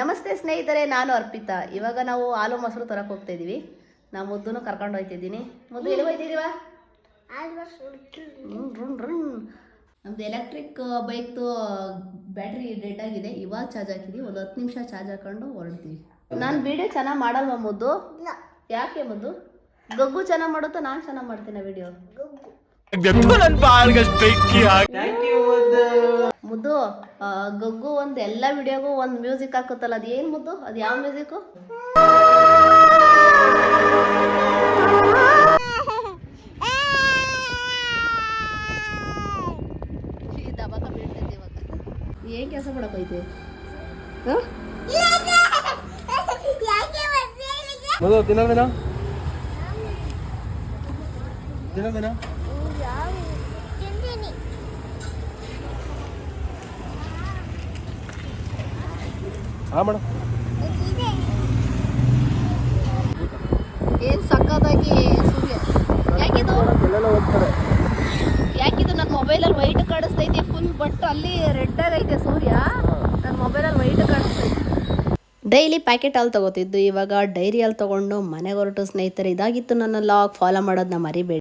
ನಮಸ್ತೆ ಸ್ನೇಹಿತರೆ, ನಾನು ಅರ್ಪಿತಾ. ಇವಾಗ ನಾವು ಹಾಲು ಮೊಸರು ತರಕ್ಕೆ ಹೋಗ್ತಾ ಇದೀವಿ. ನಾ ಮುದ್ದನ್ನು ಕರ್ಕೊಂಡು ಹೋಗ್ತಿದ್ದೀನಿ. ಮುದ್ದು ಎಲ್ಲಿ ಹೋಗ್ತಿದೀವ? ನಮ್ದು ಎಲೆಕ್ಟ್ರಿಕ್ ಬೈಕ್ದು ಬ್ಯಾಟ್ರಿ ಡೆಡ್ ಆಗಿದೆ. ಇವಾಗ ಚಾರ್ಜ್ ಹಾಕಿದೀವಿ. ಒಂದು 10 ನಿಮಿಷ ಚಾರ್ಜ್ ಹಾಕೊಂಡು ಹೊರಡ್ತೀವಿ. ನಾನು ವಿಡಿಯೋ ಚೆನ್ನಾಗಿ ಮಾಡಲ್ವಾ ಮುದ್ದು? ಯಾಕೆ ಮುದ್ದು? ಗಗ್ಗು ಚೆನ್ನಾಗಿ ಮಾಡುತ್ತಾ ನಾನು ಚೆನ್ನಾಗಿ ಮಾಡ್ತೀನಿ ವಿಡಿಯೋ? ಮುದ್ದು ಗಗ್ಗು ಒಂದು ಎಲ್ಲ ವಿಡಿಯೋಗೂ ಒಂದು ಮ್ಯೂಸಿಕ್ ಹಾಕುತ್ತಲ್ಲ, ಅದು ಏನು ಮುದ್ದು? ಅದು ಯಾವ ಮ್ಯೂಸಿಕ್? ದಬಾಕ ಬೀಳ್ತೈತಿ. ಇವಾಗ ಏನ್ ಕೆಲಸ ಮಾಡಕೈತಿ? ಏನ್ ಸಕ್ಕತ್ತಾಗಿ ಸೂರ್ಯ. ಯಾಕಿದು ನನ್ನ ಮೊಬೈಲಲ್ಲಿ ವೈಟ್ ಕಾಣಿಸ್ತೈತಿ ಫುಲ್, ಬಟ್ ಅಲ್ಲಿ ರೆಡ್ ಆಗೈತೆ ಸೂರ್ಯ. ನನ್ನ ಮೊಬೈಲಲ್ಲಿ ವೈಟ್ ಕಾಣಿಸ್ತೈತಿ. ಡೈಲಿ ಪ್ಯಾಕೆಟ್ ಹಾಲು ತಗೋತಿದ್ದು, ಇವಾಗ ಡೈರಿ ಹಾಲು ತಗೊಂಡು ಮನೆಗೆ ಹೊರಟು. ಸ್ನೇಹಿತರೆ, ಇದಾಗಿತ್ತು ನನ್ನ ಲಾಗ್. ಫಾಲೋ ಮಾಡೋದನ್ನ ಮರಿಬೇಡಿ.